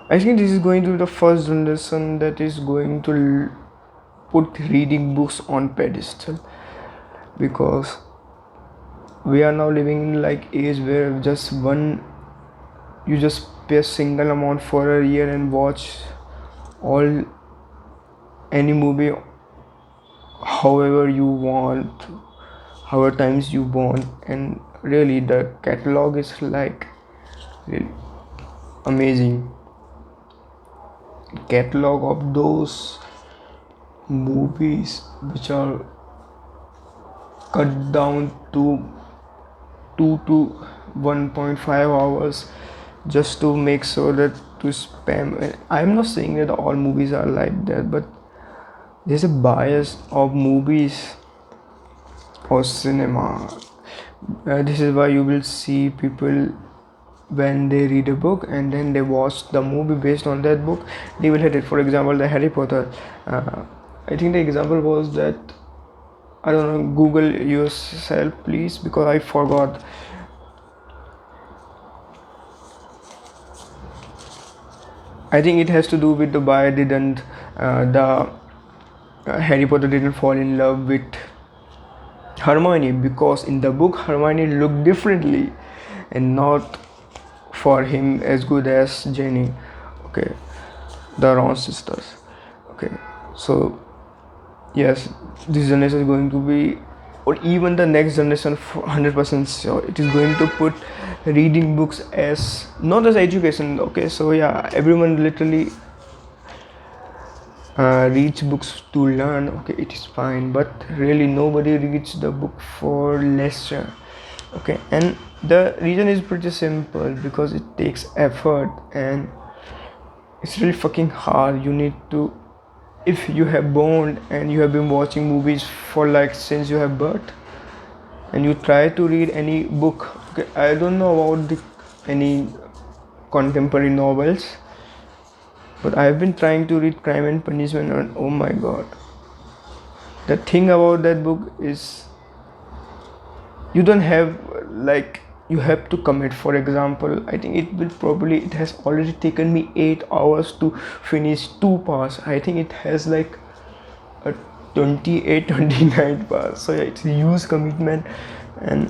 I think this is going to be the first generation that is going to put reading books on pedestal, because we are now living in like age where just one, you just pay a single amount for a year and watch all any movie however you want, however times you want. And really the catalog is like really amazing catalog of those movies which are cut down to 2 to 1.5 hours just to make sure that to spam. I'm not saying that all movies are like that, but there's a bias of movies or cinema. This is why you will see people, when they read a book and then they watch the movie based on that book, they will hate it. For example, the Harry Potter, I think the example was that, I don't know, Google yourself please because I forgot. I think it has to do with the why didn't the Harry Potter didn't fall in love with Hermione, because in the book Hermione looked differently and not for him as good as Jenny. Okay, the Ron sisters. Okay, so yes, this generation is going to be, or even the next generation, 100% sure it is going to put reading books as not as education. Okay, so yeah, everyone literally reads books to learn. Okay, it is fine, but really nobody reads the book for leisure. Okay, and the reason is pretty simple, because it takes effort and it's really fucking hard. You need to, if you have born and you have been watching movies for like since you have birth, and you try to read any book. Okay, I don't know about any contemporary novels, but I've been trying to read Crime and Punishment, and oh my god, the thing about that book is you don't have like, you have to commit. For example, I think it has already taken me 8 hours to finish 2 parts. I think it has like a 28 29 parts, so yeah, it's a huge commitment and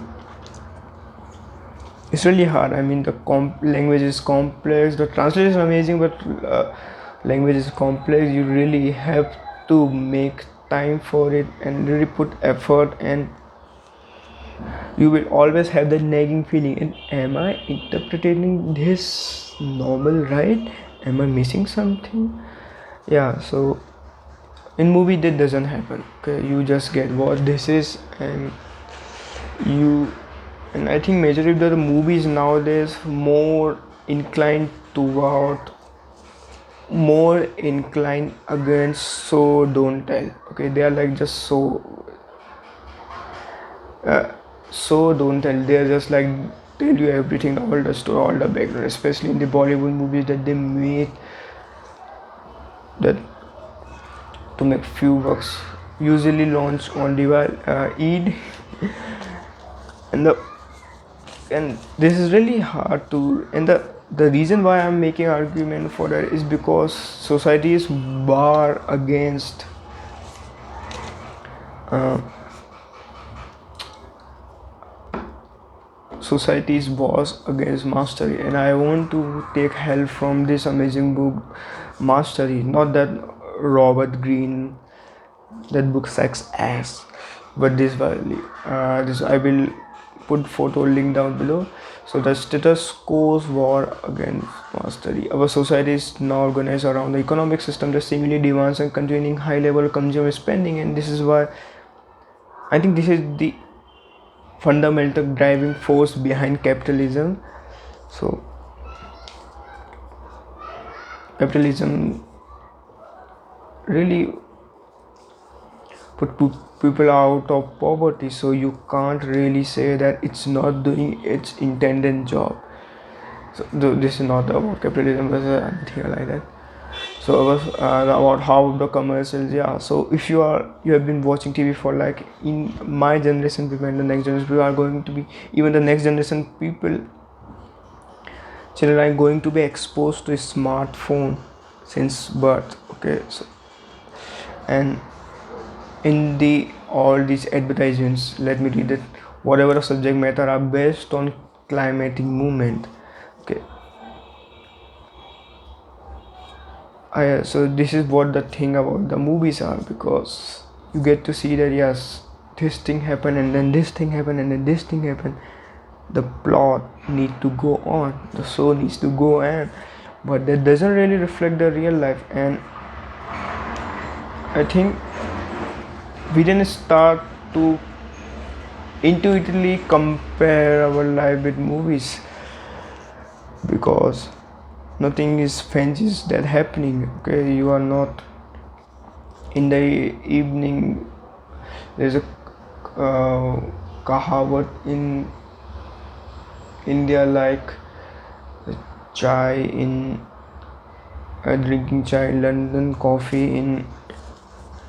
it's really hard. I mean, the language is complex, the translation is amazing, but language is complex. You really have to make time for it and really put effort, and you will always have that nagging feeling, and am I interpreting this normal right, am I missing something? Yeah, so in movie that doesn't happen. Okay, you just get what this is, and you, and I think majority of the movies nowadays more inclined against so don't tell. Okay, they are like just so don't tell. They are just like tell you everything, all the story, all the background, especially in the Bollywood movies that they made, that to make few bucks, usually launch on Eid. And this is really hard to, and the reason why I'm making argument for that is because society is bar against society's was against mastery, and I want to take help from this amazing book Mastery. Not that Robert Greene, that book sucks ass, but this I will put photo link down below. So the status quo's war against mastery. Our society is now organized around the economic system that seemingly demands and containing high level consumer spending, and this is why I think this is the fundamental driving force behind capitalism. So capitalism really put people out of poverty, so you can't really say that it's not doing its intended job. So this is not about capitalism, but anything like that. So about how the commercials, yeah. So if you have been watching TV for like, in my generation people and the next generation people are going to be, even the next generation people, children are going to be exposed to a smartphone since birth. Okay, so and in the all these advertisements, let me read it. Whatever the subject matter are based on climatic movement. Okay, so this is what the thing about the movies are, because you get to see that yes, this thing happened and then this thing happened and then this thing happened. The plot need to go on, the show needs to go on, but that doesn't really reflect the real life. And I think we didn't start to intuitively compare our life with movies, because nothing is fancy that happening. Okay, you are not in the evening. There's a kahavat in India, like chai in drinking chai in London, coffee in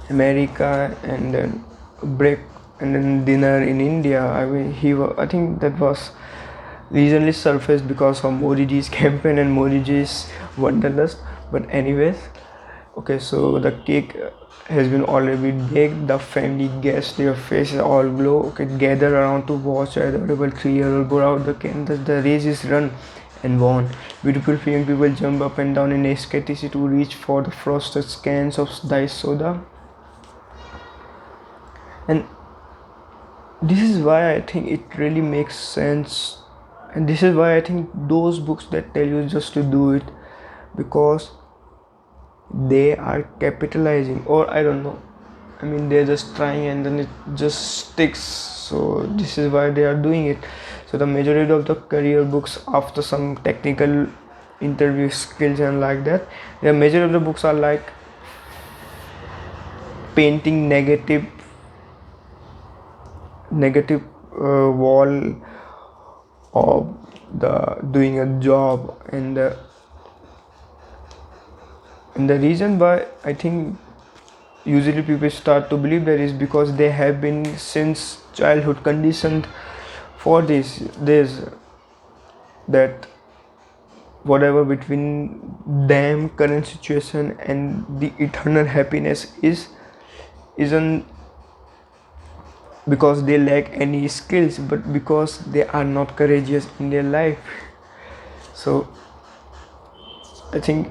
America, and then break and then dinner in India. I mean, I think that was recently surfaced because of Modi ji's campaign and Modi ji's wanderlust. But anyways, okay, so the cake has been already baked. The family guests, their faces all glow. Okay, gather around to watch the adorable 3-year-old pour out the candles. The race is run and won. Beautiful young people jump up and down in ecstasy to reach for the frosted cans of diced soda. And this is why I think it really makes sense, and this is why I think those books that tell you just to do it, because they are capitalizing, or I don't know, I mean they're just trying and then it just sticks. So this is why they are doing it. So the majority of the career books, after some technical interview skills and like that, the majority of the books are like painting negative wall of the doing a job. And the reason why I think usually people start to believe that is because they have been since childhood conditioned for this that whatever between them current situation and the eternal happiness isn't because they lack any skills, but because they are not courageous in their life. So I think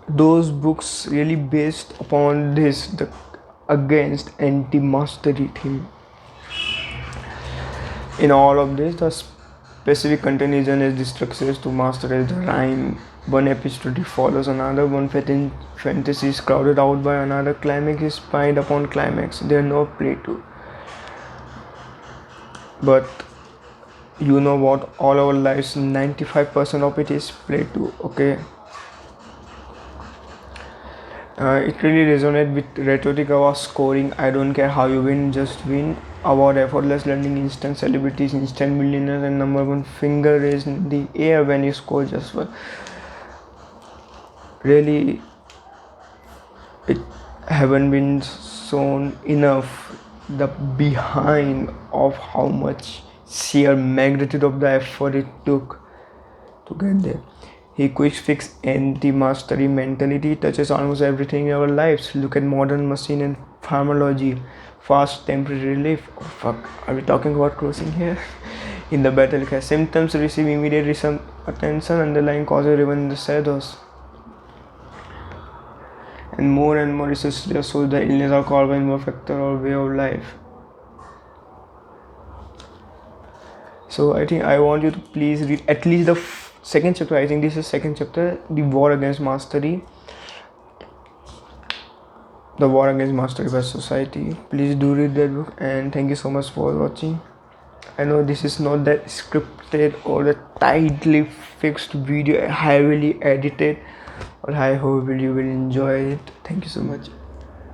those books really based upon this, the against anti-mastery theme. In all of this, the specific content is as destructive to master as the rhyme. One episode follows another, one fantasy is crowded out by another, climax is piled upon climax, there are no play to. But you know what, all our lives 95% of it is play to. Okay, it really resonates with rhetoric about scoring. I don't care how you win, just win. About effortless learning, instant celebrities, instant millionaires, and number one finger raised in the air when you score just one. Really, it haven't been shown enough the behind of how much sheer magnitude of the effort it took to get there. He quick fix anti-mastery mentality touches almost everything in our lives. Look at modern machine and pharmacology. Fast temporary relief. Oh fuck, are we talking about closing here? In the battle case, symptoms receive immediate attention, underlying causes even in the shadows. And more research shows the illness or called by more factor or way of life. So I think I want you to please read at least the second chapter. I think this is second chapter, the war against mastery. The War Against Mastery by Society. Please do read that book, and thank you so much for watching. I know this is not that scripted or the tightly fixed video, heavily edited, but I hope you will enjoy it. Thank you so much.